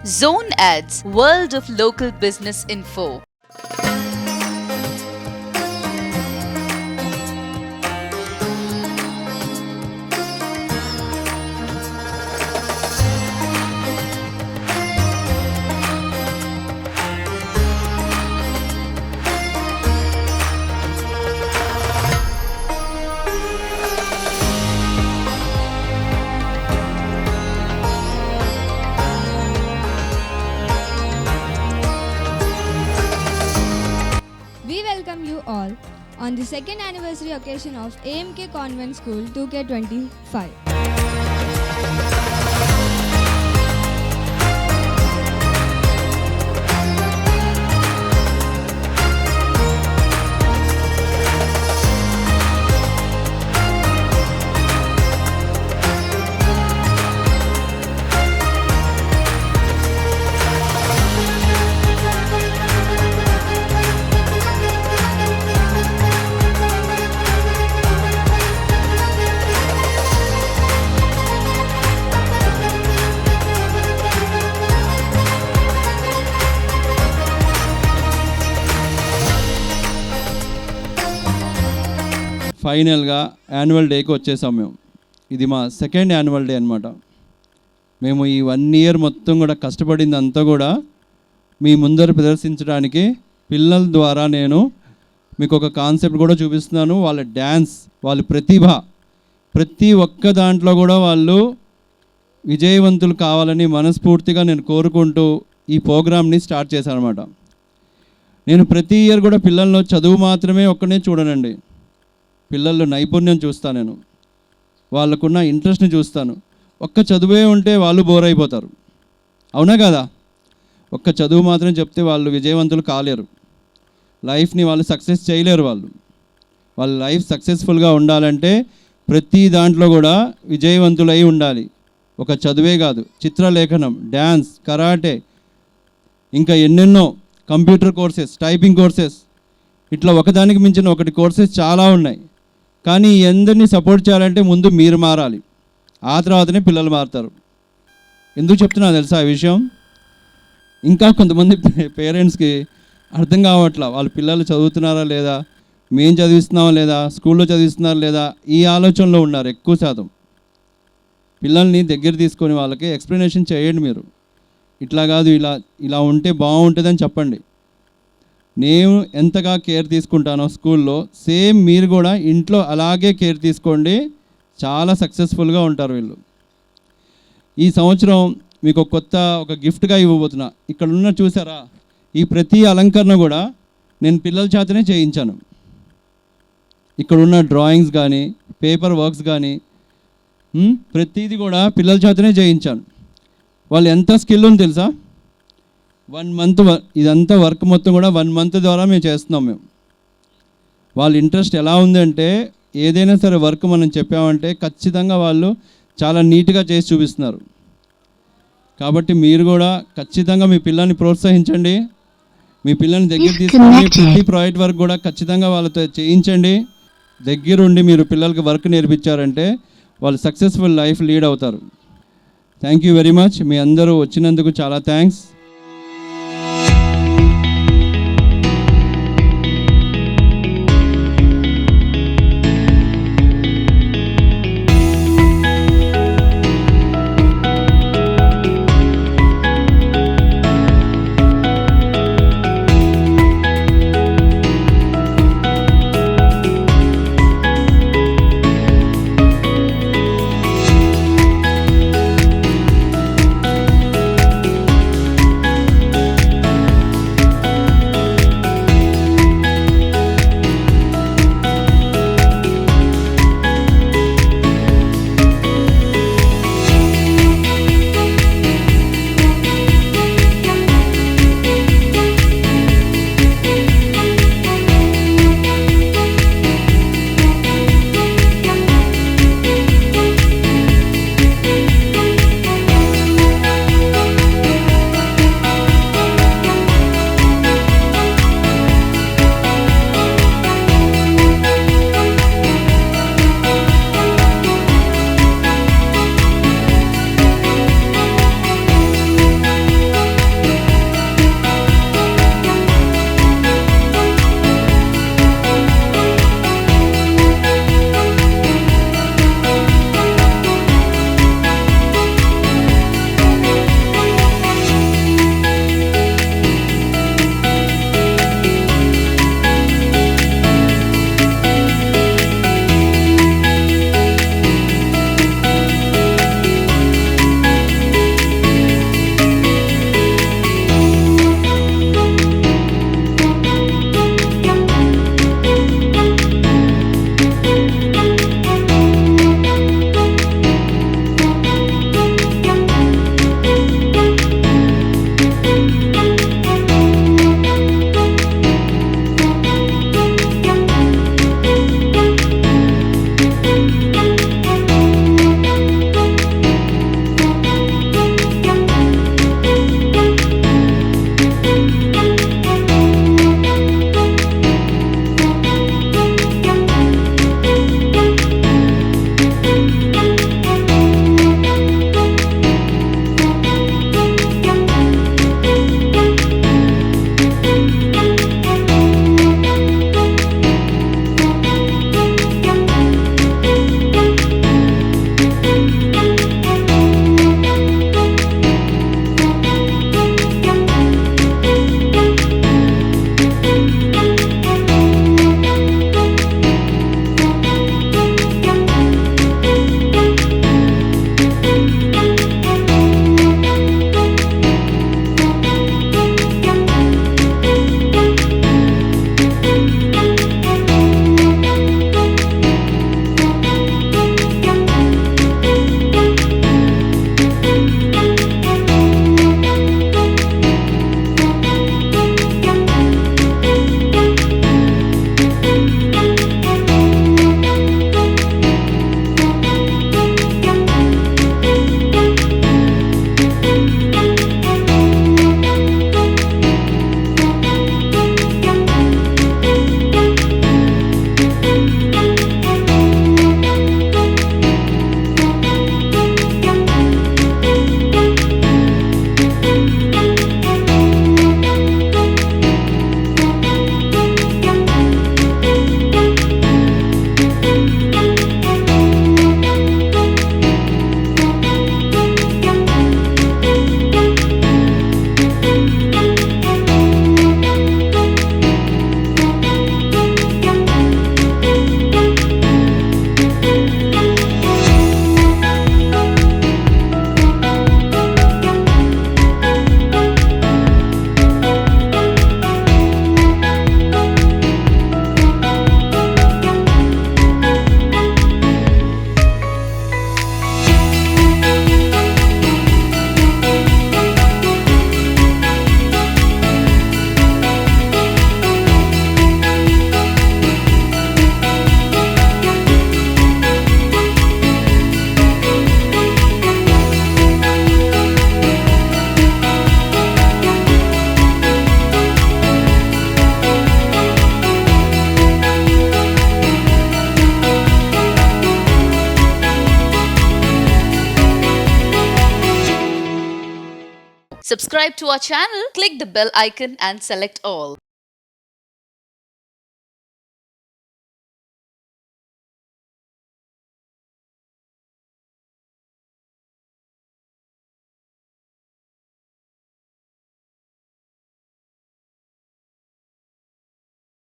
Zone Ads, World of Local Business Info. We welcome you all on the second anniversary occasion of AMK Convent School 2K25. ఫైనల్గా annual డేకి వచ్చేసాం మేము. ఇది మా second annual day అనమాట. మేము ఈ 1 ఇయర్ మొత్తం కూడా కష్టపడింది అంతా కూడా మీ ముందర ప్రదర్శించడానికి పిల్లల ద్వారా నేను మీకు ఒక కాన్సెప్ట్ కూడా చూపిస్తున్నాను. వాళ్ళ డ్యాన్స్, వాళ్ళ ప్రతిభ, ప్రతి ఒక్క దాంట్లో కూడా వాళ్ళు విజయవంతులు కావాలని మనస్ఫూర్తిగా నేను కోరుకుంటూ ఈ ప్రోగ్రామ్ని స్టార్ట్ చేశాను అనమాట. నేను ప్రతి ఇయర్ కూడా పిల్లల్లో చదువు మాత్రమే ఒక్కనే చూడనండి. పిల్లల్లో నైపుణ్యం చూస్తాను, నేను వాళ్ళకున్న ఇంట్రెస్ట్ని చూస్తాను. ఒక్క చదువే ఉంటే వాళ్ళు బోర్ అయిపోతారు, అవునా కదా? ఒక్క చదువు మాత్రం చెప్తే వాళ్ళు విజయవంతులు కాలేరు, లైఫ్ని వాళ్ళు సక్సెస్ చేయలేరు. వాళ్ళ లైఫ్ సక్సెస్ఫుల్గా ఉండాలంటే ప్రతి దాంట్లో కూడా విజయవంతులై ఉండాలి. ఒక చదువే కాదు, చిత్రలేఖనం, డ్యాన్స్, కరాటే, ఇంకా ఎన్నెన్నో కంప్యూటర్ కోర్సెస్, టైపింగ్ కోర్సెస్, ఇట్లా ఒకదానికి మించిన ఒకటి కోర్సెస్ చాలా ఉన్నాయి. కానీ అందరినీ సపోర్ట్ చేయాలంటే ముందు మీరు మారాలి, ఆ తర్వాతనే పిల్లలు మారుతారు. ఎందుకు చెప్తున్నా తెలుసా ఈ విషయం? ఇంకా కొంతమంది పేరెంట్స్కి అర్థం కావట్లా, వాళ్ళ పిల్లలు చదువుతున్నారా లేదా, మేము చదివిస్తున్నామా లేదా, స్కూల్లో చదివిస్తున్నారా లేదా, ఈ ఆలోచనలో ఉన్నారు ఎక్కువ శాతం. పిల్లల్ని దగ్గర తీసుకొని వాళ్ళకి ఎక్స్ప్లెనేషన్ చేయండి. మీరు ఇట్లా కాదు, ఇలా ఉంటే బాగుంటుందని చెప్పండి. నేను ఎంతగా కేర్ తీసుకుంటానో స్కూల్లో, సేమ్ మీరు కూడా ఇంట్లో అలాగే కేర్ తీసుకోండి, చాలా సక్సెస్ఫుల్గా ఉంటారు వీళ్ళు. ఈ సంవత్సరం మీకు ఒక గిఫ్ట్గా ఇవ్వబోతున్నా. ఇక్కడ ఉన్న చూసారా, ఈ ప్రతి అలంకరణ కూడా నేను పిల్లల చేతనే చేయించాను. ఇక్కడ ఉన్న డ్రాయింగ్స్ కానీ, పేపర్ వర్క్స్ కానీ, ప్రతిదీ కూడా పిల్లల చేతనే చేయించాను. వాళ్ళు ఎంత స్కిల్ ఉంది తెలుసా? 1 మంత్ ఇదంతా వర్క్ మొత్తం కూడా 1 మంత్ ద్వారా మేము చేస్తున్నాం. వాళ్ళ ఇంట్రెస్ట్ ఎలా ఉందంటే, ఏదైనా సరే వర్క్ మనం చెప్పామంటే ఖచ్చితంగా వాళ్ళు చాలా నీట్గా చేసి చూపిస్తున్నారు. కాబట్టి మీరు కూడా ఖచ్చితంగా మీ పిల్లల్ని ప్రోత్సహించండి, మీ పిల్లల్ని దగ్గర తీసుకొని ప్రతి ప్రాజెక్ట్ వర్క్ కూడా ఖచ్చితంగా వాళ్ళతో చేయించండి. దగ్గరుండి మీరు పిల్లలకి వర్క్ నేర్పించారంటే వాళ్ళు సక్సెస్ఫుల్ లైఫ్ లీడ్ అవుతారు. Thank you very much. మీ అందరూ వచ్చినందుకు చాలా thanks. Subscribe to our channel, click the bell icon and select all.